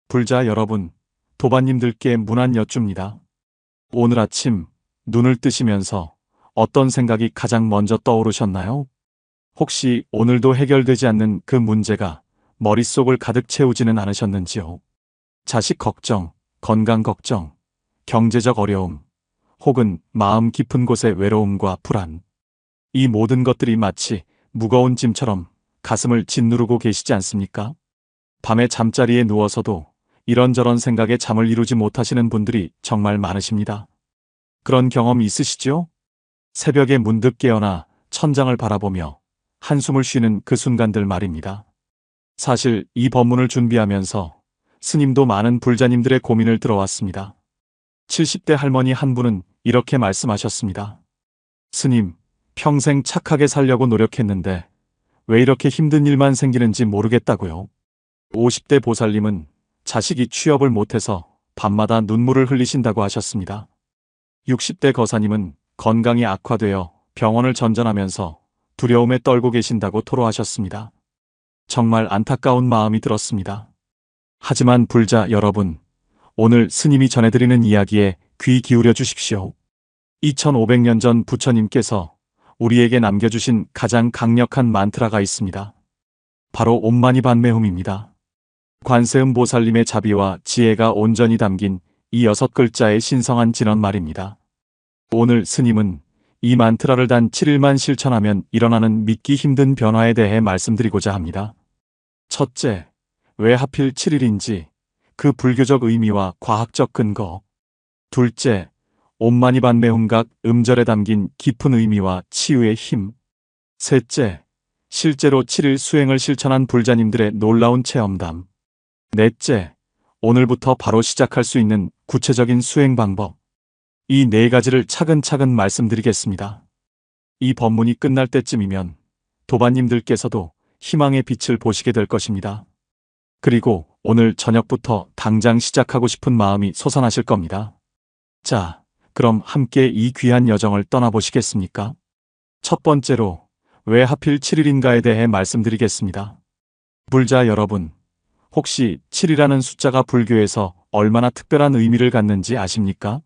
불자 여러분, 도반님들께 문안 여쭙니다. 오늘 아침 눈을 뜨시면서 어떤 생각이 가장 먼저 떠오르셨나요? 혹시 오늘도 해결되지 않는 그 문제가 머릿속을 가득 채우지는 않으셨는지요? 자식 걱정, 건강 걱정, 경제적 어려움, 혹은 마음 깊은 곳의 외로움과 불안. 이 모든 것들이 마치 무거운 짐처럼 가슴을 짓누르고 계시지 않습니까? 밤에 잠자리에 누워서도 이런저런 생각에 잠을 이루지 못하시는 분들이 정말 많으십니다. 그런 경험 있으시죠? 새벽에 문득 깨어나 천장을 바라보며 한숨을 쉬는 그 순간들 말입니다. 사실 이 법문을 준비하면서 스님도 많은 불자님들의 고민을 들어왔습니다. 70대 할머니 한 분은 이렇게 말씀하셨습니다. 스님, 평생 착하게 살려고 노력했는데 왜 이렇게 힘든 일만 생기는지 모르겠다고요. 50대 보살님은 자식이 취업을 못해서 밤마다 눈물을 흘리신다고 하셨습니다. 60대 거사님은 건강이 악화되어 병원을 전전하면서 두려움에 떨고 계신다고 토로하셨습니다. 정말 안타까운 마음이 들었습니다. 하지만 불자 여러분, 오늘 스님이 전해드리는 이야기에 귀 기울여 주십시오. 2500년 전 부처님께서 우리에게 남겨주신 가장 강력한 만트라가 있습니다. 바로 옴마니반메훔입니다. 관세음 보살님의 자비와 지혜가 온전히 담긴 이 6글자의 신성한 진언 말입니다. 오늘 스님은 이 만트라를 단 7일만 실천하면 일어나는 믿기 힘든 변화에 대해 말씀드리고자 합니다. 첫째, 왜 하필 7일인지 그 불교적 의미와 과학적 근거. 둘째, 옴마니반메훔각 음절에 담긴 깊은 의미와 치유의 힘. 셋째, 실제로 7일 수행을 실천한 불자님들의 놀라운 체험담. 넷째, 오늘부터 바로 시작할 수 있는 구체적인 수행 방법. 이 4가지를 차근차근 말씀드리겠습니다. 이 법문이 끝날 때쯤이면 도반님들께서도 희망의 빛을 보시게 될 것입니다. 그리고 오늘 저녁부터 당장 시작하고 싶은 마음이 솟아나실 겁니다. 자, 그럼 함께 이 귀한 여정을 떠나보시겠습니까? 첫 번째로 왜 하필 7일인가에 대해 말씀드리겠습니다. 불자 여러분, 혹시 7이라는 숫자가 불교에서 얼마나 특별한 의미를 갖는지 아십니까?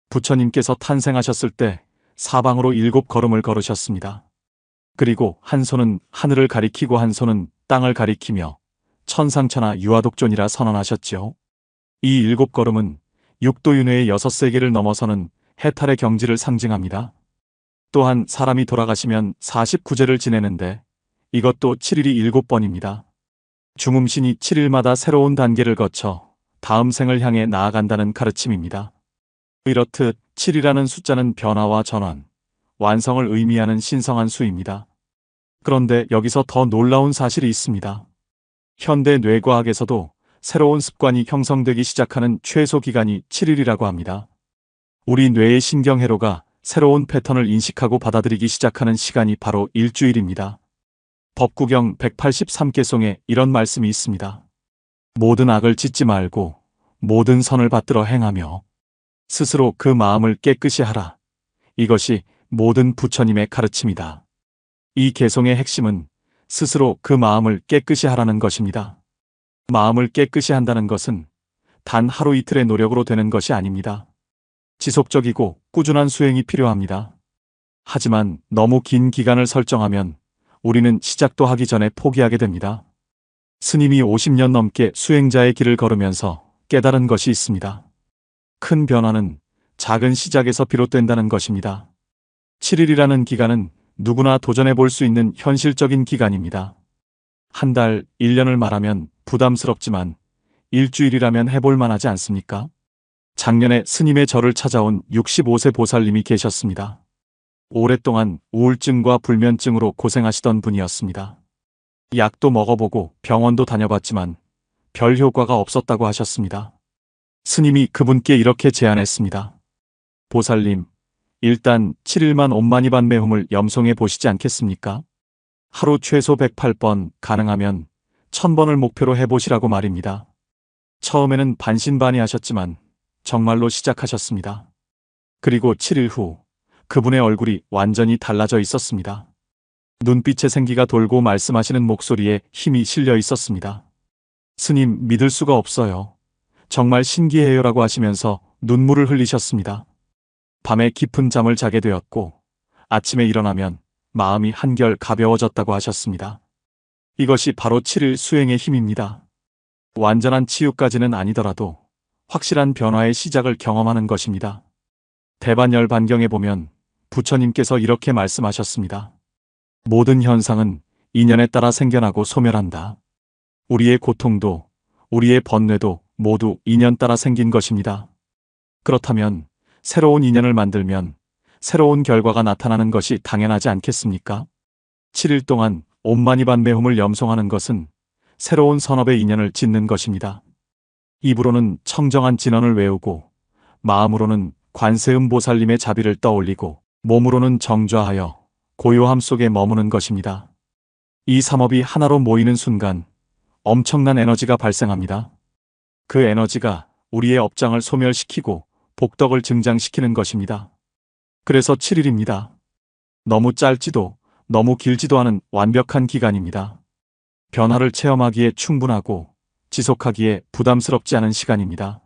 부처님께서 탄생하셨을 때 사방으로 7걸음을 걸으셨습니다. 그리고 한 손은 하늘을 가리키고 한 손은 땅을 가리키며 천상천하 유아독존이라 선언하셨지요. 이 7걸음은 육도윤회의 6세계를 넘어서는 해탈의 경지를 상징합니다. 또한 사람이 돌아가시면 49제를 지내는데 이것도 7일이 7번입니다. 중음신이 7일마다 새로운 단계를 거쳐 다음 생을 향해 나아간다는 가르침입니다. 이렇듯 7이라는 숫자는 변화와 전환, 완성을 의미하는 신성한 수입니다. 그런데 여기서 더 놀라운 사실이 있습니다. 현대 뇌과학에서도 새로운 습관이 형성되기 시작하는 최소 기간이 7일이라고 합니다. 우리 뇌의 신경회로가 새로운 패턴을 인식하고 받아들이기 시작하는 시간이 바로 일주일입니다. 법구경 183개송에 이런 말씀이 있습니다. 모든 악을 짓지 말고 모든 선을 받들어 행하며 스스로 그 마음을 깨끗이 하라. 이것이 모든 부처님의 가르침이다. 이 개송의 핵심은 스스로 그 마음을 깨끗이 하라는 것입니다. 마음을 깨끗이 한다는 것은 단 하루 이틀의 노력으로 되는 것이 아닙니다. 지속적이고 꾸준한 수행이 필요합니다. 하지만 너무 긴 기간을 설정하면 우리는 시작도 하기 전에 포기하게 됩니다. 스님이 50년 넘게 수행자의 길을 걸으면서 깨달은 것이 있습니다. 큰 변화는 작은 시작에서 비롯된다는 것입니다. 7일이라는 기간은 누구나 도전해 볼 수 있는 현실적인 기간입니다. 한 달, 1년을 말하면 부담스럽지만 일주일이라면 해볼 만하지 않습니까? 작년에 스님의 절을 찾아온 65세 보살님이 계셨습니다. 오랫동안 우울증과 불면증으로 고생하시던 분이었습니다. 약도 먹어보고 병원도 다녀봤지만 별 효과가 없었다고 하셨습니다. 스님이 그분께 이렇게 제안했습니다. 보살님, 일단 7일만 옴마니반메훔을 염송해 보시지 않겠습니까? 하루 최소 108번, 가능하면 1000번을 목표로 해보시라고 말입니다. 처음에는 반신반의하셨지만 정말로 시작하셨습니다. 그리고 7일 후 그분의 얼굴이 완전히 달라져 있었습니다. 눈빛에 생기가 돌고 말씀하시는 목소리에 힘이 실려 있었습니다. 스님, 믿을 수가 없어요. 정말 신기해요라고 하시면서 눈물을 흘리셨습니다. 밤에 깊은 잠을 자게 되었고 아침에 일어나면 마음이 한결 가벼워졌다고 하셨습니다. 이것이 바로 7일 수행의 힘입니다. 완전한 치유까지는 아니더라도 확실한 변화의 시작을 경험하는 것입니다. 대반열 반경에 보면 부처님께서 이렇게 말씀하셨습니다. 모든 현상은 인연에 따라 생겨나고 소멸한다. 우리의 고통도 우리의 번뇌도 모두 인연 따라 생긴 것입니다. 그렇다면 새로운 인연을 만들면 새로운 결과가 나타나는 것이 당연하지 않겠습니까? 7일 동안 옴마니반메홈을 염송하는 것은 새로운 선업의 인연을 짓는 것입니다. 입으로는 청정한 진언을 외우고 마음으로는 관세음보살님의 자비를 떠올리고 몸으로는 정좌하여 고요함 속에 머무는 것입니다. 이 삼업이 하나로 모이는 순간 엄청난 에너지가 발생합니다. 그 에너지가 우리의 업장을 소멸시키고 복덕을 증장시키는 것입니다. 그래서 7일입니다. 너무 짧지도 너무 길지도 않은 완벽한 기간입니다. 변화를 체험하기에 충분하고 지속하기에 부담스럽지 않은 시간입니다.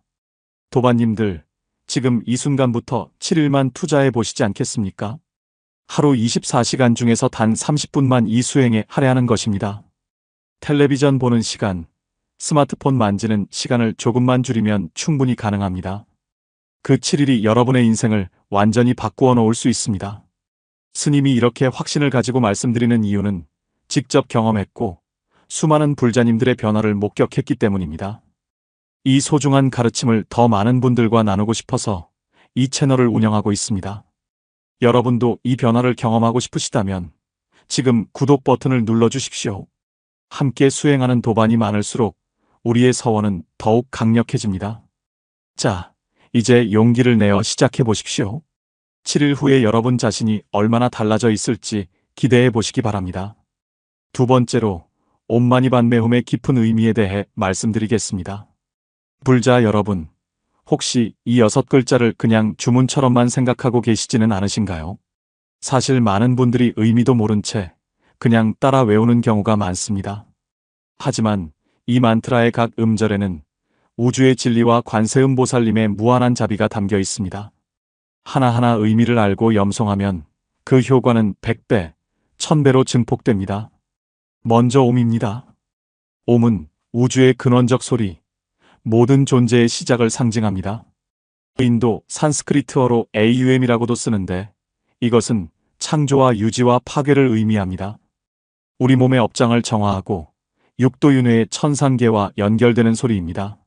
도반님들, 지금 이 순간부터 7일만 투자해 보시지 않겠습니까? 하루 24시간 중에서 단 30분만 이 수행에 할애하는 것입니다. 텔레비전 보는 시간, 스마트폰 만지는 시간을 조금만 줄이면 충분히 가능합니다. 그 7일이 여러분의 인생을 완전히 바꾸어 놓을 수 있습니다. 스님이 이렇게 확신을 가지고 말씀드리는 이유는 직접 경험했고 수많은 불자님들의 변화를 목격했기 때문입니다. 이 소중한 가르침을 더 많은 분들과 나누고 싶어서 이 채널을 운영하고 있습니다. 여러분도 이 변화를 경험하고 싶으시다면 지금 구독 버튼을 눌러주십시오. 함께 수행하는 도반이 많을수록 우리의 서원은 더욱 강력해집니다. 자, 이제 용기를 내어 시작해 보십시오. 7일 후에 여러분 자신이 얼마나 달라져 있을지 기대해 보시기 바랍니다. 두 번째로 옴마니반메홈의 깊은 의미에 대해 말씀드리겠습니다. 불자 여러분, 혹시 이 6글자를 그냥 주문처럼만 생각하고 계시지는 않으신가요? 사실 많은 분들이 의미도 모른 채 그냥 따라 외우는 경우가 많습니다. 하지만 이 만트라의 각 음절에는 우주의 진리와 관세음보살님의 무한한 자비가 담겨 있습니다. 하나하나 의미를 알고 염송하면 그 효과는 100배, 1000배로 증폭됩니다. 먼저 옴입니다. 옴은 우주의 근원적 소리, 모든 존재의 시작을 상징합니다. 인도 산스크리트어로 AUM이라고도 쓰는데 이것은 창조와 유지와 파괴를 의미합니다. 우리 몸의 업장을 정화하고 육도윤회의 천상계와 연결되는 소리입니다.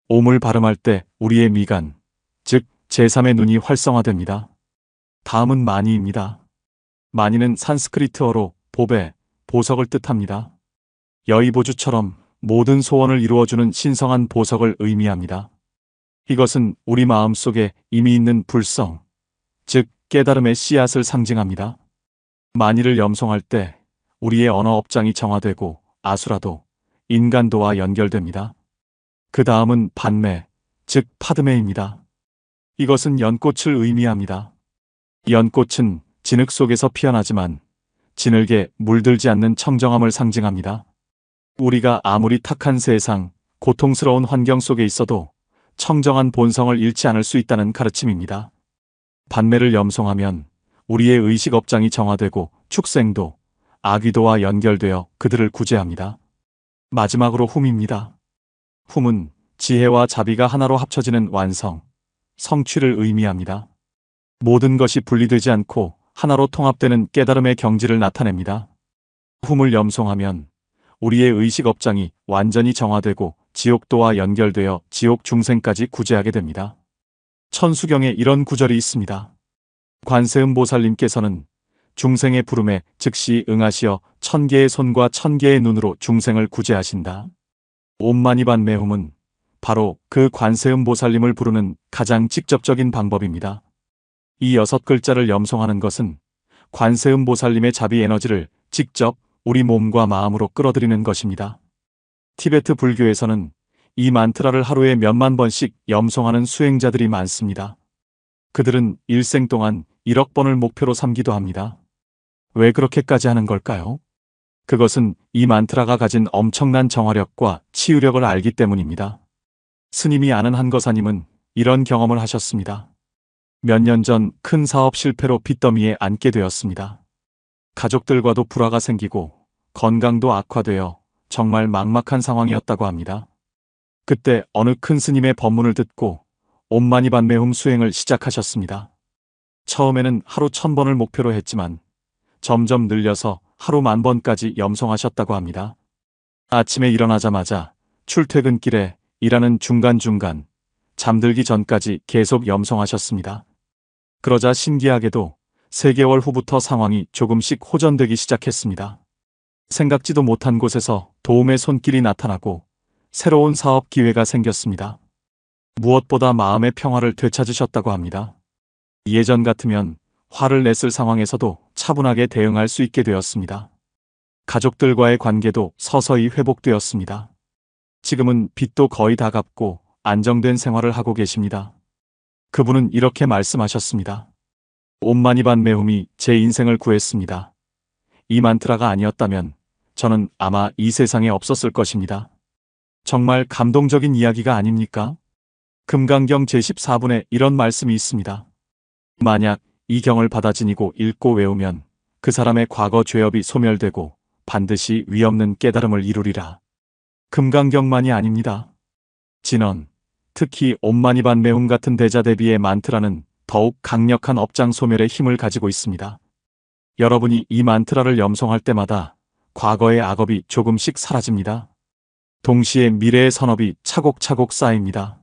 옴을 발음할 때 우리의 미간, 즉 제3의 눈이 활성화됩니다. 다음은 마니입니다. 마니는 산스크리트어로 보배, 보석을 뜻합니다. 여의보주처럼 모든 소원을 이루어주는 신성한 보석을 의미합니다. 이것은 우리 마음속에 이미 있는 불성, 즉 깨달음의 씨앗을 상징합니다. 마니를 염송할 때 우리의 언어 업장이 정화되고 아수라도, 인간도와 연결됩니다. 그 다음은 반매, 즉 파드매입니다. 이것은 연꽃을 의미합니다. 연꽃은 진흙 속에서 피어나지만 진흙에 물들지 않는 청정함을 상징합니다. 우리가 아무리 탁한 세상, 고통스러운 환경 속에 있어도 청정한 본성을 잃지 않을 수 있다는 가르침입니다. 반매를 염송하면 우리의 의식 업장이 정화되고 축생도, 아귀도와 연결되어 그들을 구제합니다. 마지막으로 훔입니다. 훔은 지혜와 자비가 하나로 합쳐지는 완성, 성취를 의미합니다. 모든 것이 분리되지 않고 하나로 통합되는 깨달음의 경지를 나타냅니다. 훔을 염송하면 우리의 의식 업장이 완전히 정화되고 지옥도와 연결되어 지옥 중생까지 구제하게 됩니다. 천수경에 이런 구절이 있습니다. 관세음보살님께서는 중생의 부름에 즉시 응하시어 1000개의 손과 1000개의 눈으로 중생을 구제하신다. 옴마니반메홈은 바로 그 관세음보살님을 부르는 가장 직접적인 방법입니다. 이 6글자를 염송하는 것은 관세음보살님의 자비 에너지를 직접 우리 몸과 마음으로 끌어들이는 것입니다. 티베트 불교에서는 이 만트라를 하루에 몇만 번씩 염송하는 수행자들이 많습니다. 그들은 일생 동안 1억 번을 목표로 삼기도 합니다. 왜 그렇게까지 하는 걸까요? 그것은 이 만트라가 가진 엄청난 정화력과 치유력을 알기 때문입니다. 스님이 아는 한거사님은 이런 경험을 하셨습니다. 몇 년 전 큰 사업 실패로 빚더미에 앉게 되었습니다. 가족들과도 불화가 생기고 건강도 악화되어 정말 막막한 상황이었다고 합니다. 그때 어느 큰 스님의 법문을 듣고 옴마니반메훔 수행을 시작하셨습니다. 처음에는 하루 1000번을 목표로 했지만 점점 늘려서 하루 10,000번까지 염송하셨다고 합니다. 아침에 일어나자마자 출퇴근길에 일하는 중간중간 잠들기 전까지 계속 염송하셨습니다. 그러자 신기하게도 3개월 후부터 상황이 조금씩 호전되기 시작했습니다. 생각지도 못한 곳에서 도움의 손길이 나타나고 새로운 사업 기회가 생겼습니다. 무엇보다 마음의 평화를 되찾으셨다고 합니다. 예전 같으면 화를 냈을 상황에서도 차분하게 대응할 수 있게 되었습니다. 가족들과의 관계도 서서히 회복되었습니다. 지금은 빚도 거의 다 갚고 안정된 생활을 하고 계십니다. 그분은 이렇게 말씀하셨습니다. 옴마니반메훔이 제 인생을 구했습니다. 이 만트라가 아니었다면 저는 아마 이 세상에 없었을 것입니다. 정말 감동적인 이야기가 아닙니까? 금강경 제14분에 이런 말씀이 있습니다. 만약 이 경을 받아 지니고 읽고 외우면 그 사람의 과거 죄업이 소멸되고 반드시 위없는 깨달음을 이루리라. 금강경만이 아닙니다. 진언, 특히 옴마니반메훔 같은 대자대비의 만트라는 더욱 강력한 업장 소멸의 힘을 가지고 있습니다. 여러분이 이 만트라를 염송할 때마다 과거의 악업이 조금씩 사라집니다. 동시에 미래의 선업이 차곡차곡 쌓입니다.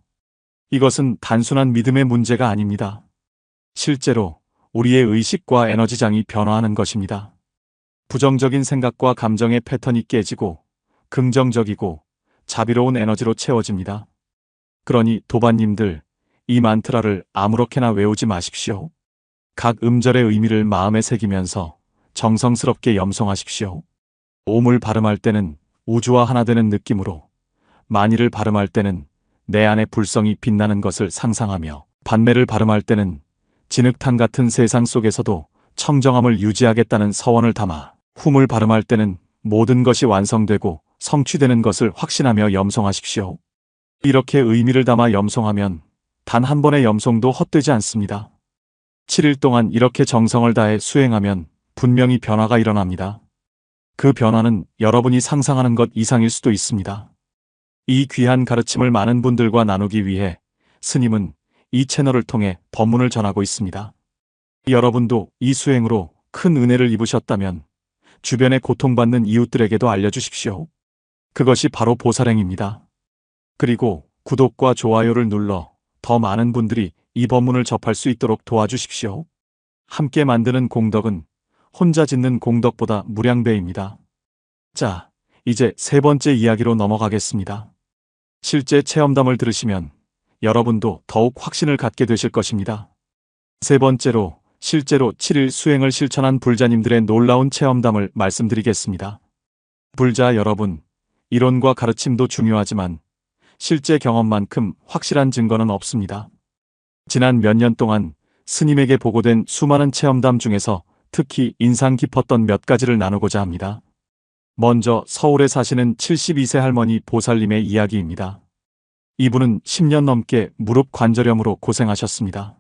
이것은 단순한 믿음의 문제가 아닙니다. 실제로 우리의 의식과 에너지장이 변화하는 것입니다. 부정적인 생각과 감정의 패턴이 깨지고 긍정적이고 자비로운 에너지로 채워집니다. 그러니 도반님들, 이 만트라를 아무렇게나 외우지 마십시오. 각 음절의 의미를 마음에 새기면서 정성스럽게 염송하십시오. 옴을 발음할 때는 우주와 하나 되는 느낌으로, 마니를 발음할 때는 내 안의 불성이 빛나는 것을 상상하며, 반매를 발음할 때는 진흙탕 같은 세상 속에서도 청정함을 유지하겠다는 서원을 담아, 훔을 발음할 때는 모든 것이 완성되고 성취되는 것을 확신하며 염송하십시오. 이렇게 의미를 담아 염송하면 단 한 번의 염송도 헛되지 않습니다. 7일 동안 이렇게 정성을 다해 수행하면 분명히 변화가 일어납니다. 그 변화는 여러분이 상상하는 것 이상일 수도 있습니다. 이 귀한 가르침을 많은 분들과 나누기 위해 스님은 이 채널을 통해 법문을 전하고 있습니다. 여러분도 이 수행으로 큰 은혜를 입으셨다면 주변에 고통받는 이웃들에게도 알려주십시오. 그것이 바로 보살행입니다. 그리고 구독과 좋아요를 눌러 더 많은 분들이 이 법문을 접할 수 있도록 도와주십시오. 함께 만드는 공덕은 혼자 짓는 공덕보다 무량배입니다. 자, 이제 3번째 이야기로 넘어가겠습니다. 실제 체험담을 들으시면 여러분도 더욱 확신을 갖게 되실 것입니다. 3번째로 실제로 7일 수행을 실천한 불자님들의 놀라운 체험담을 말씀드리겠습니다. 불자 여러분, 이론과 가르침도 중요하지만 실제 경험만큼 확실한 증거는 없습니다. 지난 몇 년 동안 스님에게 보고된 수많은 체험담 중에서 특히 인상 깊었던 몇 가지를 나누고자 합니다. 먼저 서울에 사시는 72세 할머니 보살님의 이야기입니다. 이분은 10년 넘게 무릎 관절염으로 고생하셨습니다.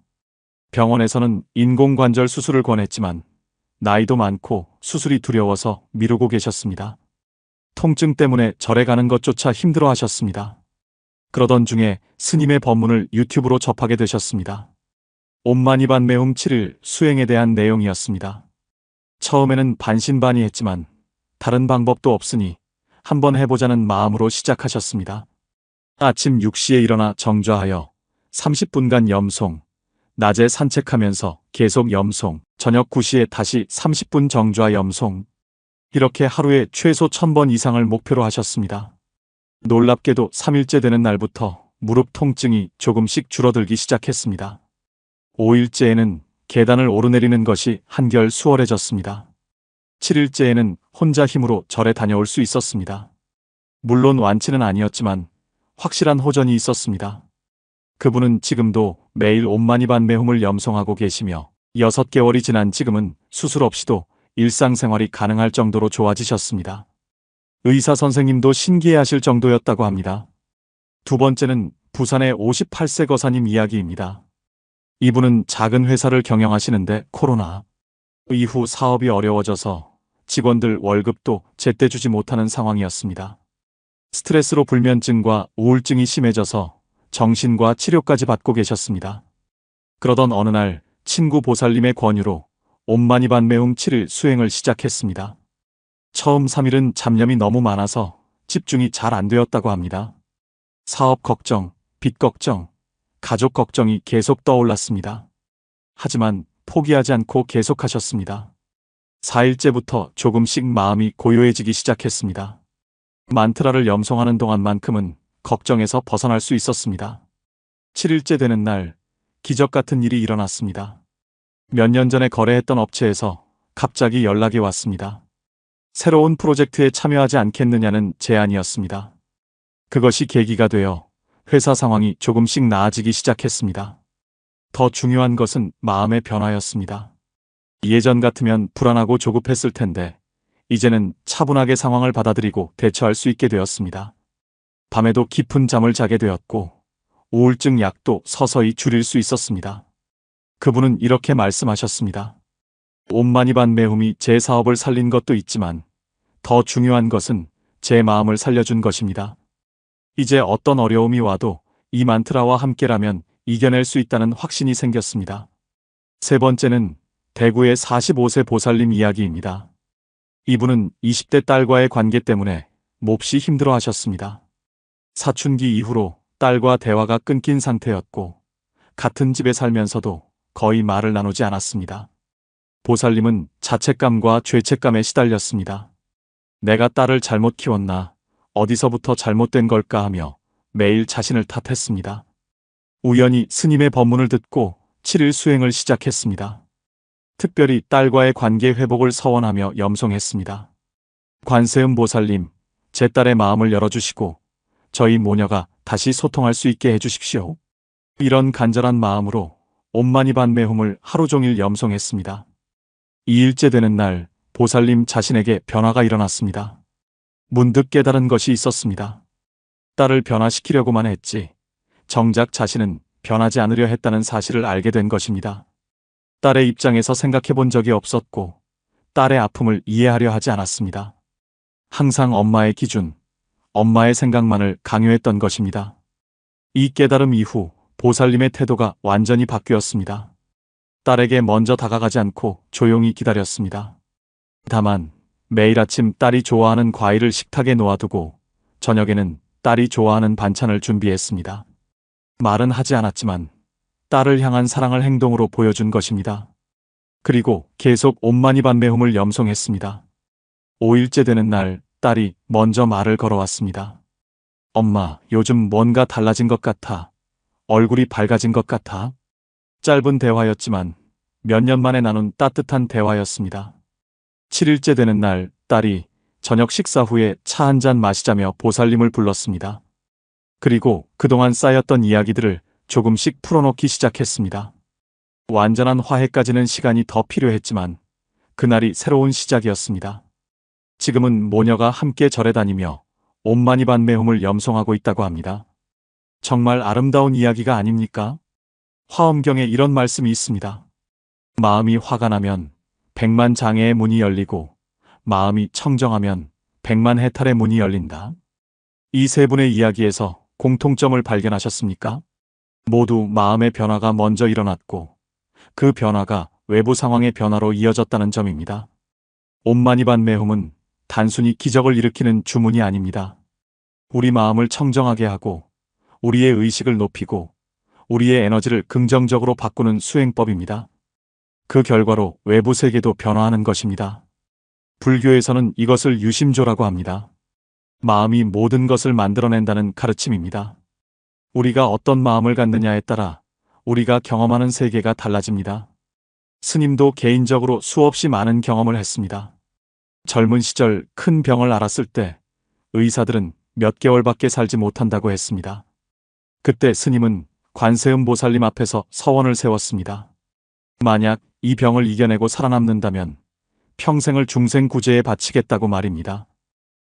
병원에서는 인공관절 수술을 권했지만 나이도 많고 수술이 두려워서 미루고 계셨습니다. 통증 때문에 절에 가는 것조차 힘들어 하셨습니다. 그러던 중에 스님의 법문을 유튜브로 접하게 되셨습니다. 옴마니반메훔 7일 수행에 대한 내용이었습니다. 처음에는 반신반의했지만 다른 방법도 없으니 한번 해보자는 마음으로 시작하셨습니다. 아침 6시에 일어나 정좌하여 30분간 염송, 낮에 산책하면서 계속 염송, 저녁 9시에 다시 30분 정좌 염송, 이렇게 하루에 최소 1000번 이상을 목표로 하셨습니다. 놀랍게도 3일째 되는 날부터 무릎 통증이 조금씩 줄어들기 시작했습니다. 5일째에는 계단을 오르내리는 것이 한결 수월해졌습니다. 7일째에는 혼자 힘으로 절에 다녀올 수 있었습니다. 물론 완치는 아니었지만 확실한 호전이 있었습니다. 그분은 지금도 매일 옴마니반메훔을 염송하고 계시며 6개월이 지난 지금은 수술 없이도 일상생활이 가능할 정도로 좋아지셨습니다. 의사 선생님도 신기해하실 정도였다고 합니다. 두 번째는 부산의 58세 거사님 이야기입니다. 이분은 작은 회사를 경영하시는데 코로나 이후 사업이 어려워져서 직원들 월급도 제때 주지 못하는 상황이었습니다. 스트레스로 불면증과 우울증이 심해져서 정신과 치료까지 받고 계셨습니다. 그러던 어느 날 친구 보살님의 권유로 옴마니반메움 7일 수행을 시작했습니다. 처음 3일은 잡념이 너무 많아서 집중이 잘 안 되었다고 합니다. 사업 걱정, 빚 걱정, 가족 걱정이 계속 떠올랐습니다. 하지만 포기하지 않고 계속하셨습니다. 4일째부터 조금씩 마음이 고요해지기 시작했습니다. 만트라를 염송하는 동안만큼은 걱정에서 벗어날 수 있었습니다. 7일째 되는 날 기적 같은 일이 일어났습니다. 몇 년 전에 거래했던 업체에서 갑자기 연락이 왔습니다. 새로운 프로젝트에 참여하지 않겠느냐는 제안이었습니다. 그것이 계기가 되어 회사 상황이 조금씩 나아지기 시작했습니다. 더 중요한 것은 마음의 변화였습니다. 예전 같으면 불안하고 조급했을 텐데 이제는 차분하게 상황을 받아들이고 대처할 수 있게 되었습니다. 밤에도 깊은 잠을 자게 되었고 우울증 약도 서서히 줄일 수 있었습니다. 그분은 이렇게 말씀하셨습니다. 옴마니반메움이 제 사업을 살린 것도 있지만 더 중요한 것은 제 마음을 살려준 것입니다. 이제 어떤 어려움이 와도 이 만트라와 함께라면 이겨낼 수 있다는 확신이 생겼습니다. 세 번째는 대구의 45세 보살님 이야기입니다. 이분은 20대 딸과의 관계 때문에 몹시 힘들어 하셨습니다. 사춘기 이후로 딸과 대화가 끊긴 상태였고 같은 집에 살면서도 거의 말을 나누지 않았습니다. 보살님은 자책감과 죄책감에 시달렸습니다. 내가 딸을 잘못 키웠나, 어디서부터 잘못된 걸까 하며 매일 자신을 탓했습니다. 우연히 스님의 법문을 듣고 7일 수행을 시작했습니다. 특별히 딸과의 관계 회복을 서원하며 염송했습니다. 관세음 보살님, 제 딸의 마음을 열어주시고 저희 모녀가 다시 소통할 수 있게 해주십시오. 이런 간절한 마음으로 옴마니반메움을 하루 종일 염송했습니다. 2일째 되는 날 보살님 자신에게 변화가 일어났습니다. 문득 깨달은 것이 있었습니다. 딸을 변화시키려고만 했지 정작 자신은 변하지 않으려 했다는 사실을 알게 된 것입니다. 딸의 입장에서 생각해 본 적이 없었고 딸의 아픔을 이해하려 하지 않았습니다. 항상 엄마의 기준, 엄마의 생각만을 강요했던 것입니다. 이 깨달음 이후 보살님의 태도가 완전히 바뀌었습니다. 딸에게 먼저 다가가지 않고 조용히 기다렸습니다. 다만 매일 아침 딸이 좋아하는 과일을 식탁에 놓아두고 저녁에는 딸이 좋아하는 반찬을 준비했습니다. 말은 하지 않았지만 딸을 향한 사랑을 행동으로 보여준 것입니다. 그리고 계속 옴마니반메움을 염송했습니다. 5일째 되는 날 딸이 먼저 말을 걸어왔습니다. 엄마, 요즘 뭔가 달라진 것 같아. 얼굴이 밝아진 것 같아. 짧은 대화였지만 몇 년 만에 나눈 따뜻한 대화였습니다. 7일째 되는 날 딸이 저녁 식사 후에 차 한 잔 마시자며 보살님을 불렀습니다. 그리고 그동안 쌓였던 이야기들을 조금씩 풀어놓기 시작했습니다. 완전한 화해까지는 시간이 더 필요했지만 그날이 새로운 시작이었습니다. 지금은 모녀가 함께 절에 다니며 옴마니반메움을 염송하고 있다고 합니다. 정말 아름다운 이야기가 아닙니까? 화엄경에 이런 말씀이 있습니다. 마음이 화가 나면 백만 장애의 문이 열리고 마음이 청정하면 백만 해탈의 문이 열린다. 이 세 분의 이야기에서 공통점을 발견하셨습니까? 모두 마음의 변화가 먼저 일어났고 그 변화가 외부 상황의 변화로 이어졌다는 점입니다. 옴마니반메움은 단순히 기적을 일으키는 주문이 아닙니다. 우리 마음을 청정하게 하고 우리의 의식을 높이고 우리의 에너지를 긍정적으로 바꾸는 수행법입니다. 그 결과로 외부 세계도 변화하는 것입니다. 불교에서는 이것을 유심조라고 합니다. 마음이 모든 것을 만들어낸다는 가르침입니다. 우리가 어떤 마음을 갖느냐에 따라 우리가 경험하는 세계가 달라집니다. 스님도 개인적으로 수없이 많은 경험을 했습니다. 젊은 시절 큰 병을 앓았을 때 의사들은 몇 개월밖에 살지 못한다고 했습니다. 그때 스님은 관세음 보살님 앞에서 서원을 세웠습니다. 만약 이 병을 이겨내고 살아남는다면 평생을 중생구제에 바치겠다고 말입니다.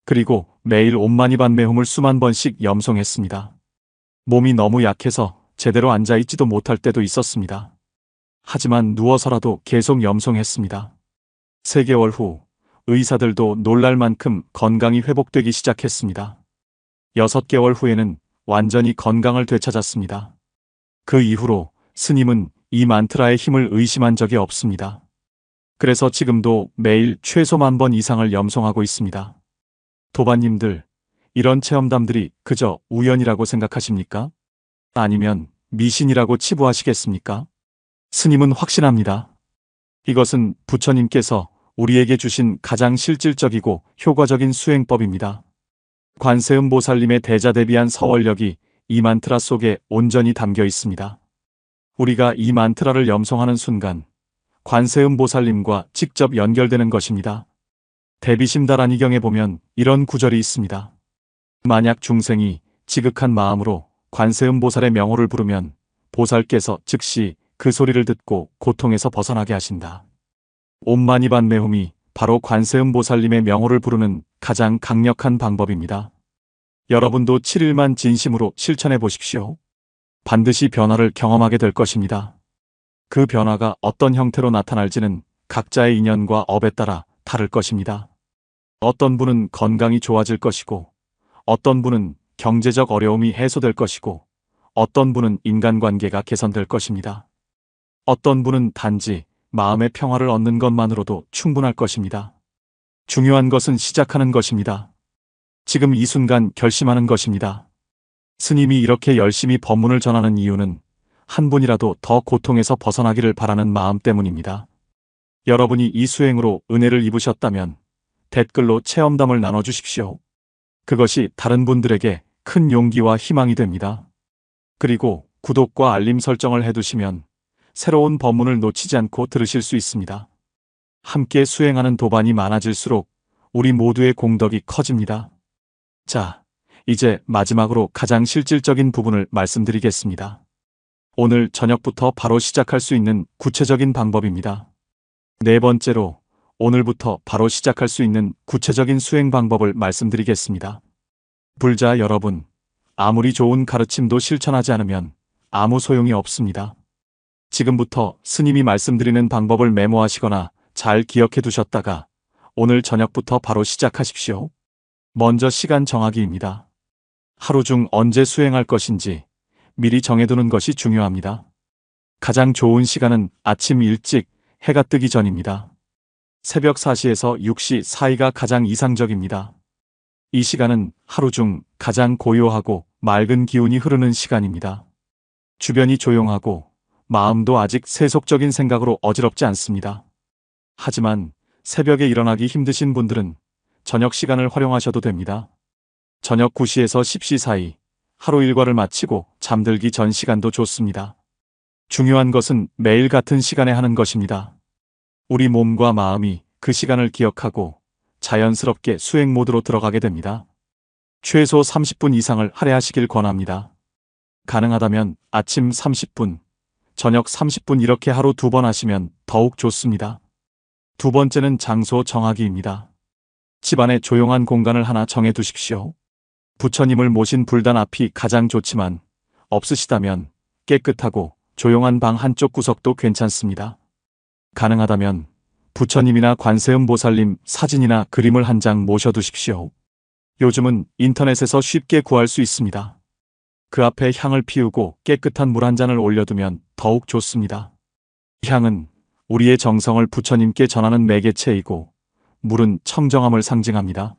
그리고 매일 옴마니반메움을 수만 번씩 염송했습니다. 몸이 너무 약해서 제대로 앉아있지도 못할 때도 있었습니다. 하지만 누워서라도 계속 염송했습니다. 3개월 후 의사들도 놀랄 만큼 건강이 회복되기 시작했습니다. 6개월 후에는 완전히 건강을 되찾았습니다. 그 이후로 스님은 이 만트라의 힘을 의심한 적이 없습니다. 그래서 지금도 매일 최소 10,000번 이상을 염송하고 있습니다. 도반님들, 이런 체험담들이 그저 우연이라고 생각하십니까? 아니면 미신이라고 치부하시겠습니까? 스님은 확신합니다. 이것은 부처님께서 우리에게 주신 가장 실질적이고 효과적인 수행법입니다. 관세음 보살님의 대자대비한 서원력이 이 만트라 속에 온전히 담겨 있습니다. 우리가 이 만트라를 염송하는 순간 관세음 보살님과 직접 연결되는 것입니다. 대비심다라니경에 보면 이런 구절이 있습니다. 만약 중생이 지극한 마음으로 관세음 보살의 명호를 부르면 보살께서 즉시 그 소리를 듣고 고통에서 벗어나게 하신다. 옴마니반메훔이 바로 관세음 보살님의 명호를 부르는 가장 강력한 방법입니다. 여러분도 7일만 진심으로 실천해 보십시오. 반드시 변화를 경험하게 될 것입니다. 그 변화가 어떤 형태로 나타날지는 각자의 인연과 업에 따라 다를 것입니다. 어떤 분은 건강이 좋아질 것이고, 어떤 분은 경제적 어려움이 해소될 것이고, 어떤 분은 인간관계가 개선될 것입니다. 어떤 분은 단지 마음의 평화를 얻는 것만으로도 충분할 것입니다. 중요한 것은 시작하는 것입니다. 지금 이 순간 결심하는 것입니다. 스님이 이렇게 열심히 법문을 전하는 이유는 한 분이라도 더 고통에서 벗어나기를 바라는 마음 때문입니다. 여러분이 이 수행으로 은혜를 입으셨다면 댓글로 체험담을 나눠주십시오. 그것이 다른 분들에게 큰 용기와 희망이 됩니다. 그리고 구독과 알림 설정을 해두시면 새로운 법문을 놓치지 않고 들으실 수 있습니다. 함께 수행하는 도반이 많아질수록 우리 모두의 공덕이 커집니다. 자, 이제 마지막으로 가장 실질적인 부분을 말씀드리겠습니다. 오늘 저녁부터 바로 시작할 수 있는 구체적인 방법입니다. 4번째로 오늘부터 바로 시작할 수 있는 구체적인 수행 방법을 말씀드리겠습니다. 불자 여러분, 아무리 좋은 가르침도 실천하지 않으면 아무 소용이 없습니다. 지금부터 스님이 말씀드리는 방법을 메모하시거나 잘 기억해 두셨다가 오늘 저녁부터 바로 시작하십시오. 먼저 시간 정하기입니다. 하루 중 언제 수행할 것인지 미리 정해두는 것이 중요합니다. 가장 좋은 시간은 아침 일찍 해가 뜨기 전입니다. 새벽 4시에서 6시 사이가 가장 이상적입니다. 이 시간은 하루 중 가장 고요하고 맑은 기운이 흐르는 시간입니다. 주변이 조용하고 마음도 아직 세속적인 생각으로 어지럽지 않습니다. 하지만 새벽에 일어나기 힘드신 분들은 저녁 시간을 활용하셔도 됩니다. 저녁 9시에서 10시 사이 하루 일과를 마치고 잠들기 전 시간도 좋습니다. 중요한 것은 매일 같은 시간에 하는 것입니다. 우리 몸과 마음이 그 시간을 기억하고 자연스럽게 수행 모드로 들어가게 됩니다. 최소 30분 이상을 할애하시길 권합니다. 가능하다면 아침 30분, 저녁 30분 이렇게 하루 2번 하시면 더욱 좋습니다. 2번째는 장소 정하기입니다. 집안에 조용한 공간을 하나 정해 두십시오. 부처님을 모신 불단 앞이 가장 좋지만 없으시다면 깨끗하고 조용한 방 한쪽 구석도 괜찮습니다. 가능하다면 부처님이나 관세음 보살님 사진이나 그림을 한 장 모셔두십시오. 요즘은 인터넷에서 쉽게 구할 수 있습니다. 그 앞에 향을 피우고 깨끗한 물 한 잔을 올려두면 더욱 좋습니다. 향은 우리의 정성을 부처님께 전하는 매개체이고 물은 청정함을 상징합니다.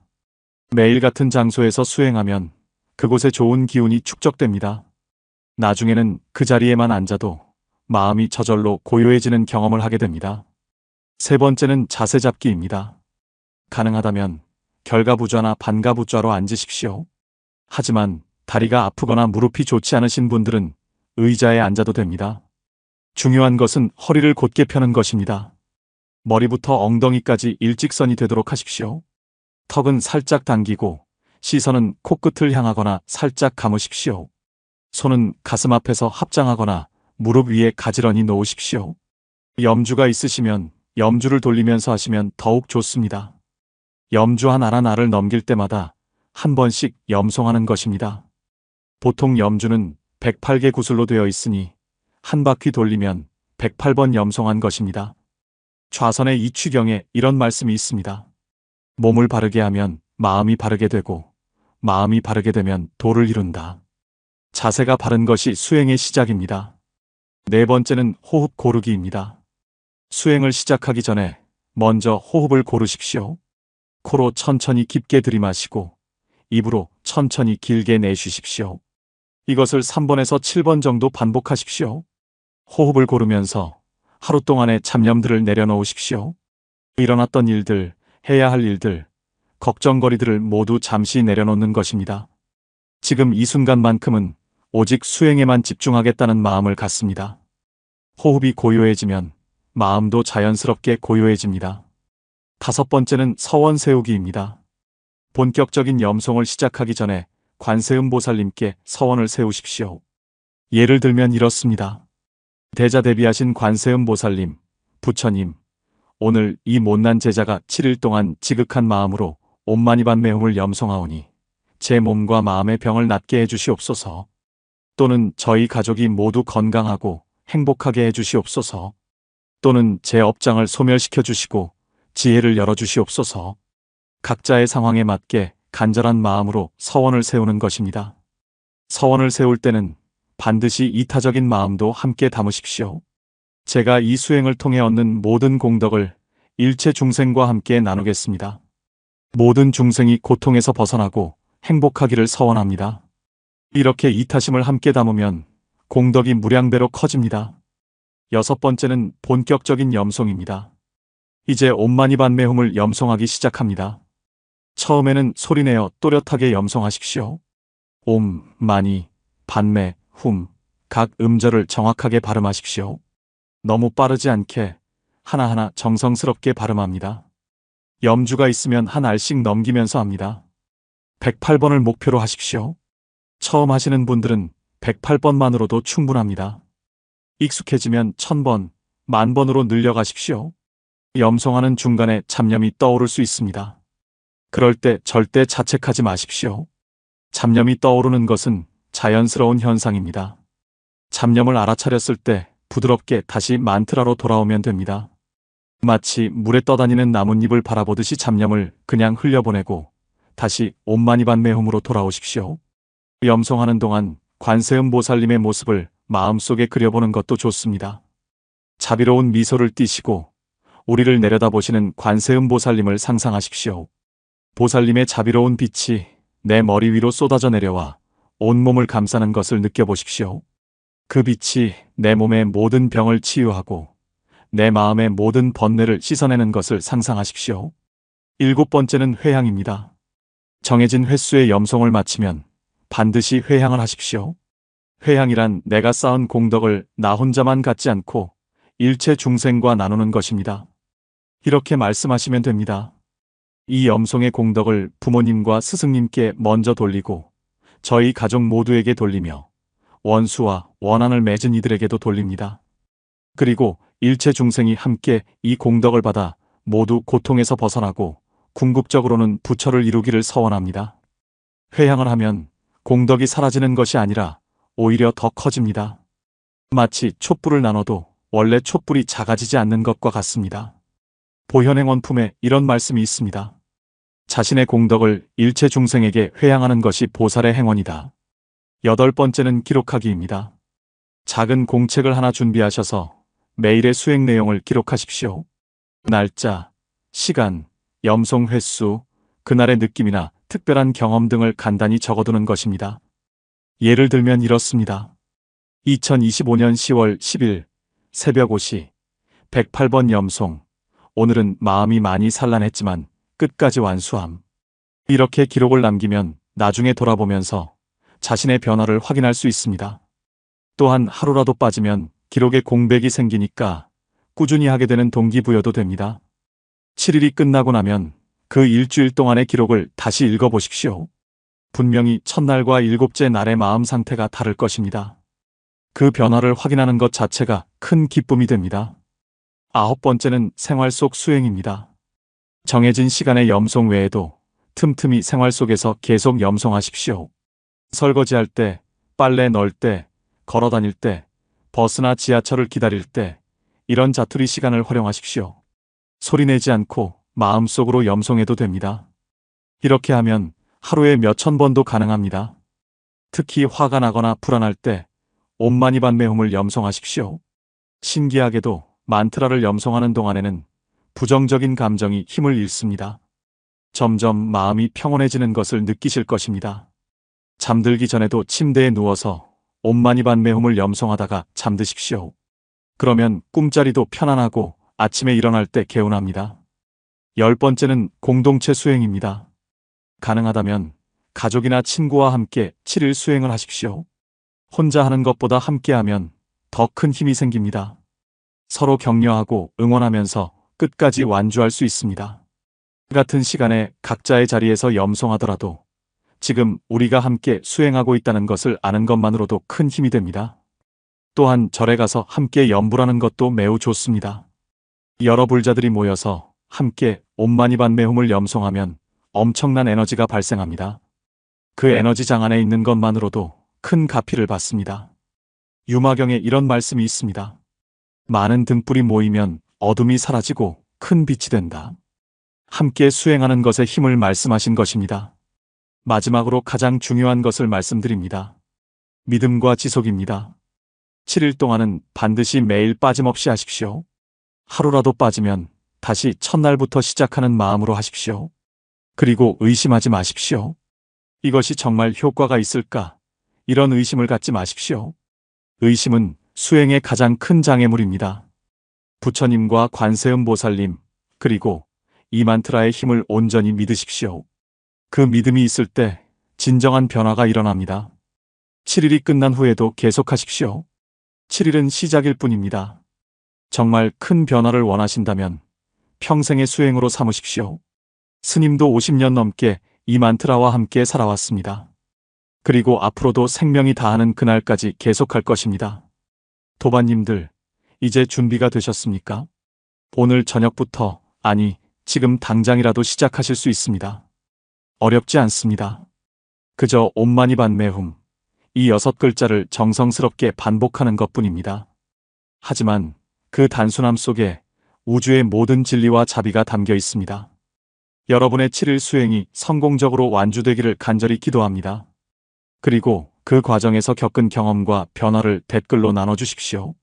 매일 같은 장소에서 수행하면 그곳에 좋은 기운이 축적됩니다. 나중에는 그 자리에만 앉아도 마음이 저절로 고요해지는 경험을 하게 됩니다. 3번째는 자세 잡기입니다. 가능하다면 결가부좌나 반가부좌로 앉으십시오. 하지만 다리가 아프거나 무릎이 좋지 않으신 분들은 의자에 앉아도 됩니다. 중요한 것은 허리를 곧게 펴는 것입니다. 머리부터 엉덩이까지 일직선이 되도록 하십시오. 턱은 살짝 당기고 시선은 코끝을 향하거나 살짝 감으십시오. 손은 가슴 앞에서 합장하거나 무릎 위에 가지런히 놓으십시오. 염주가 있으시면 염주를 돌리면서 하시면 더욱 좋습니다. 염주 하나를 넘길 때마다 한 번씩 염송하는 것입니다. 보통 염주는 108개 구슬로 되어 있으니 한 바퀴 돌리면 108번 염송한 것입니다. 좌선의 이취경에 이런 말씀이 있습니다. 몸을 바르게 하면 마음이 바르게 되고 마음이 바르게 되면 도를 이룬다. 자세가 바른 것이 수행의 시작입니다. 네 번째는 호흡 고르기입니다. 수행을 시작하기 전에 먼저 호흡을 고르십시오. 코로 천천히 깊게 들이마시고 입으로 천천히 길게 내쉬십시오. 이것을 3번에서 7번 정도 반복하십시오. 호흡을 고르면서 하루 동안의 잡념들을 내려놓으십시오. 일어났던 일들, 해야 할 일들, 걱정거리들을 모두 잠시 내려놓는 것입니다. 지금 이 순간만큼은 오직 수행에만 집중하겠다는 마음을 갖습니다. 호흡이 고요해지면 마음도 자연스럽게 고요해집니다. 다섯 번째는 서원 세우기입니다. 본격적인 염송을 시작하기 전에 관세음보살님께 서원을 세우십시오. 예를 들면 이렇습니다. 대자대비하신 관세음보살님, 부처님, 오늘 이 못난 제자가 7일 동안 지극한 마음으로 옴마니반메홈을 염송하오니 제 몸과 마음의 병을 낫게 해주시옵소서. 또는 저희 가족이 모두 건강하고 행복하게 해주시옵소서. 또는 제 업장을 소멸시켜 주시고 지혜를 열어주시옵소서. 각자의 상황에 맞게 간절한 마음으로 서원을 세우는 것입니다. 서원을 세울 때는 반드시 이타적인 마음도 함께 담으십시오. 제가 이 수행을 통해 얻는 모든 공덕을 일체 중생과 함께 나누겠습니다. 모든 중생이 고통에서 벗어나고 행복하기를 서원합니다. 이렇게 이타심을 함께 담으면 공덕이 무량배로 커집니다. 여섯 번째는 본격적인 염송입니다. 이제 옴마니반메홈을 염송하기 시작합니다. 처음에는 소리내어 또렷하게 염송하십시오. 옴, 마니, 반메, 훔, 각 음절을 정확하게 발음하십시오. 너무 빠르지 않게 하나하나 정성스럽게 발음합니다. 염주가 있으면 한 알씩 넘기면서 합니다. 108번을 목표로 하십시오. 처음 하시는 분들은 108번만으로도 충분합니다. 익숙해지면 1000번, 10,000번으로 늘려가십시오. 염송하는 중간에 잡념이 떠오를 수 있습니다. 그럴 때 절대 자책하지 마십시오. 잡념이 떠오르는 것은 자연스러운 현상입니다. 잡념을 알아차렸을 때 부드럽게 다시 만트라로 돌아오면 됩니다. 마치 물에 떠다니는 나뭇잎을 바라보듯이 잡념을 그냥 흘려보내고 다시 옴마니반메홈으로 돌아오십시오. 염송하는 동안 관세음보살님의 모습을 마음속에 그려보는 것도 좋습니다. 자비로운 미소를 띠시고 우리를 내려다보시는 관세음보살님을 상상하십시오. 보살님의 자비로운 빛이 내 머리 위로 쏟아져 내려와 온몸을 감싸는 것을 느껴보십시오. 그 빛이 내 몸의 모든 병을 치유하고 내 마음의 모든 번뇌를 씻어내는 것을 상상하십시오. 일곱 번째는 회향입니다. 정해진 횟수의 염송을 마치면 반드시 회향을 하십시오. 회향이란 내가 쌓은 공덕을 나 혼자만 갖지 않고 일체 중생과 나누는 것입니다. 이렇게 말씀하시면 됩니다. 이 염송의 공덕을 부모님과 스승님께 먼저 돌리고 저희 가족 모두에게 돌리며 원수와 원한을 맺은 이들에게도 돌립니다. 그리고 일체 중생이 함께 이 공덕을 받아 모두 고통에서 벗어나고 궁극적으로는 부처를 이루기를 서원합니다. 회향을 하면 공덕이 사라지는 것이 아니라 오히려 더 커집니다. 마치 촛불을 나눠도 원래 촛불이 작아지지 않는 것과 같습니다. 보현행 원품에 이런 말씀이 있습니다. 자신의 공덕을 일체 중생에게 회향하는 것이 보살의 행원이다. 여덟 번째는 기록하기입니다. 작은 공책을 하나 준비하셔서 매일의 수행 내용을 기록하십시오. 날짜, 시간, 염송 횟수, 그날의 느낌이나 특별한 경험 등을 간단히 적어두는 것입니다. 예를 들면 이렇습니다. 2025년 10월 10일 새벽 5시 108번 염송. 오늘은 마음이 많이 산란했지만 끝까지 완수함. 이렇게 기록을 남기면 나중에 돌아보면서 자신의 변화를 확인할 수 있습니다. 또한 하루라도 빠지면 기록에 공백이 생기니까 꾸준히 하게 되는 동기부여도 됩니다. 7일이 끝나고 나면 그 일주일 동안의 기록을 다시 읽어보십시오. 분명히 첫날과 일곱째 날의 마음 상태가 다를 것입니다. 그 변화를 확인하는 것 자체가 큰 기쁨이 됩니다. 아홉 번째는 생활 속 수행입니다. 정해진 시간의 염송 외에도 틈틈이 생활 속에서 계속 염송하십시오. 설거지할 때, 빨래 넣을 때, 걸어 다닐 때, 버스나 지하철을 기다릴 때, 이런 자투리 시간을 활용하십시오. 소리내지 않고 마음속으로 염송해도 됩니다. 이렇게 하면 하루에 몇천 번도 가능합니다. 특히 화가 나거나 불안할 때 옴마니반메홈을 염송하십시오. 신기하게도 만트라를 염송하는 동안에는 부정적인 감정이 힘을 잃습니다. 점점 마음이 평온해지는 것을 느끼실 것입니다. 잠들기 전에도 침대에 누워서 옴마니반메홈을 염송하다가 잠드십시오. 그러면 꿈자리도 편안하고 아침에 일어날 때 개운합니다. 10번째는 공동체 수행입니다. 가능하다면 가족이나 친구와 함께 7일 수행을 하십시오. 혼자 하는 것보다 함께하면 더 큰 힘이 생깁니다. 서로 격려하고 응원하면서 끝까지 완주할 수 있습니다. 같은 시간에 각자의 자리에서 염송하더라도 지금 우리가 함께 수행하고 있다는 것을 아는 것만으로도 큰 힘이 됩니다. 또한 절에 가서 함께 염불하는 것도 매우 좋습니다. 여러 불자들이 모여서 함께 옴마니반메홈을 염송하면 엄청난 에너지가 발생합니다. 그 에너지장 안에 있는 것만으로도 큰 가피를 받습니다. 유마경에 이런 말씀이 있습니다. 많은 등불이 모이면 어둠이 사라지고 큰 빛이 된다. 함께 수행하는 것에 힘을 말씀하신 것입니다. 마지막으로 가장 중요한 것을 말씀드립니다. 믿음과 지속입니다. 7일 동안은 반드시 매일 빠짐없이 하십시오. 하루라도 빠지면 다시 첫날부터 시작하는 마음으로 하십시오. 그리고 의심하지 마십시오. 이것이 정말 효과가 있을까? 이런 의심을 갖지 마십시오. 의심은 수행의 가장 큰 장애물입니다. 부처님과 관세음 보살님, 그리고 이 만트라의 힘을 온전히 믿으십시오. 그 믿음이 있을 때 진정한 변화가 일어납니다. 7일이 끝난 후에도 계속하십시오. 7일은 시작일 뿐입니다. 정말 큰 변화를 원하신다면 평생의 수행으로 삼으십시오. 스님도 50년 넘게 이 만트라와 함께 살아왔습니다. 그리고 앞으로도 생명이 다하는 그날까지 계속할 것입니다. 도반님들, 이제 준비가 되셨습니까? 오늘 저녁부터, 아니, 지금 당장이라도 시작하실 수 있습니다. 어렵지 않습니다. 그저 옴마니반메홈, 이 6글자를 정성스럽게 반복하는 것뿐입니다. 하지만 그 단순함 속에 우주의 모든 진리와 자비가 담겨 있습니다. 여러분의 7일 수행이 성공적으로 완주되기를 간절히 기도합니다. 그리고 그 과정에서 겪은 경험과 변화를 댓글로 나눠주십시오.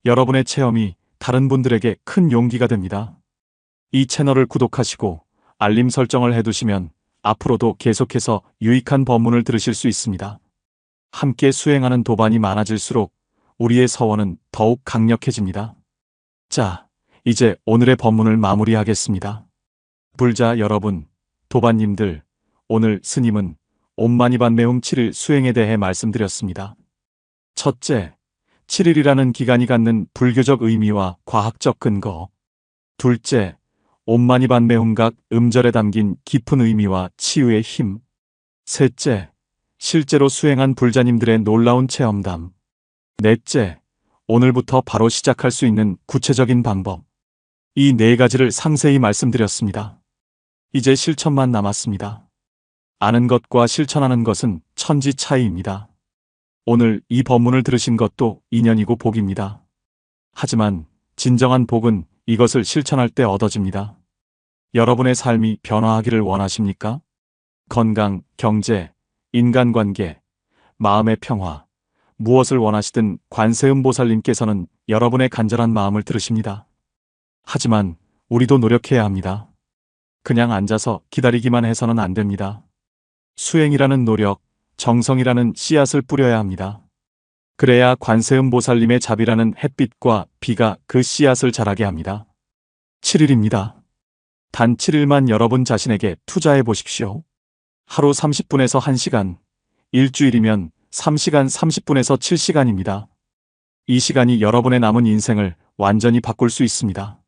여러분의 체험이 다른 분들에게 큰 용기가 됩니다. 이 채널을 구독하시고 알림 설정을 해두시면 앞으로도 계속해서 유익한 법문을 들으실 수 있습니다. 함께 수행하는 도반이 많아질수록 우리의 서원은 더욱 강력해집니다. 자, 이제 오늘의 법문을 마무리하겠습니다. 불자 여러분, 도반님들, 오늘 스님은 옴마니반메홈 7일 수행에 대해 말씀드렸습니다. 첫째, 7일이라는 기간이 갖는 불교적 의미와 과학적 근거. 둘째, 옴마니반메홈각 음절에 담긴 깊은 의미와 치유의 힘. 셋째, 실제로 수행한 불자님들의 놀라운 체험담. 넷째, 오늘부터 바로 시작할 수 있는 구체적인 방법. 이 4가지를 상세히 말씀드렸습니다. 이제 실천만 남았습니다. 아는 것과 실천하는 것은 천지 차이입니다. 오늘 이 법문을 들으신 것도 인연이고 복입니다. 하지만 진정한 복은 이것을 실천할 때 얻어집니다. 여러분의 삶이 변화하기를 원하십니까? 건강, 경제, 인간관계, 마음의 평화, 무엇을 원하시든 관세음보살님께서는 여러분의 간절한 마음을 들으십니다. 하지만 우리도 노력해야 합니다. 그냥 앉아서 기다리기만 해서는 안 됩니다. 수행이라는 노력, 정성이라는 씨앗을 뿌려야 합니다. 그래야 관세음보살님의 자비라는 햇빛과 비가 그 씨앗을 자라게 합니다. 7일입니다. 단 7일만 여러분 자신에게 투자해 보십시오. 하루 30분에서 1시간, 일주일이면 3시간 30분에서 7시간입니다. 이 시간이 여러분의 남은 인생을 완전히 바꿀 수 있습니다.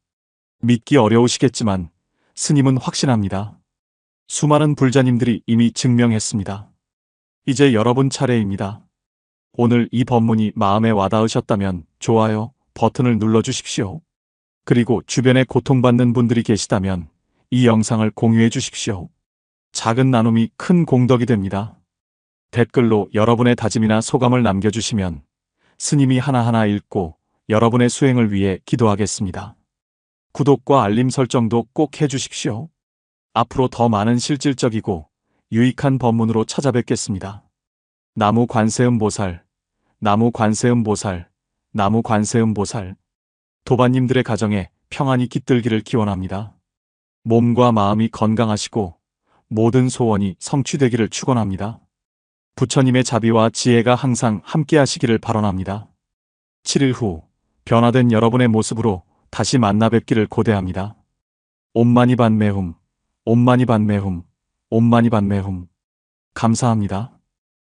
믿기 어려우시겠지만 스님은 확신합니다. 수많은 불자님들이 이미 증명했습니다. 이제 여러분 차례입니다. 오늘 이 법문이 마음에 와닿으셨다면 좋아요 버튼을 눌러주십시오. 그리고 주변에 고통받는 분들이 계시다면 이 영상을 공유해 주십시오. 작은 나눔이 큰 공덕이 됩니다. 댓글로 여러분의 다짐이나 소감을 남겨주시면 스님이 하나하나 읽고 여러분의 수행을 위해 기도하겠습니다. 구독과 알림 설정도 꼭 해주십시오. 앞으로 더 많은 실질적이고 유익한 법문으로 찾아뵙겠습니다. 나무 관세음보살, 나무 관세음보살, 나무 관세음보살. 도반님들의 가정에 평안이 깃들기를 기원합니다. 몸과 마음이 건강하시고 모든 소원이 성취되기를 축원합니다. 부처님의 자비와 지혜가 항상 함께하시기를 발언합니다. 7일 후 변화된 여러분의 모습으로 다시 만나 뵙기를 고대합니다. 옴마니 반메훔, 옴마니 반메훔, 옴마니 반메훔. 감사합니다.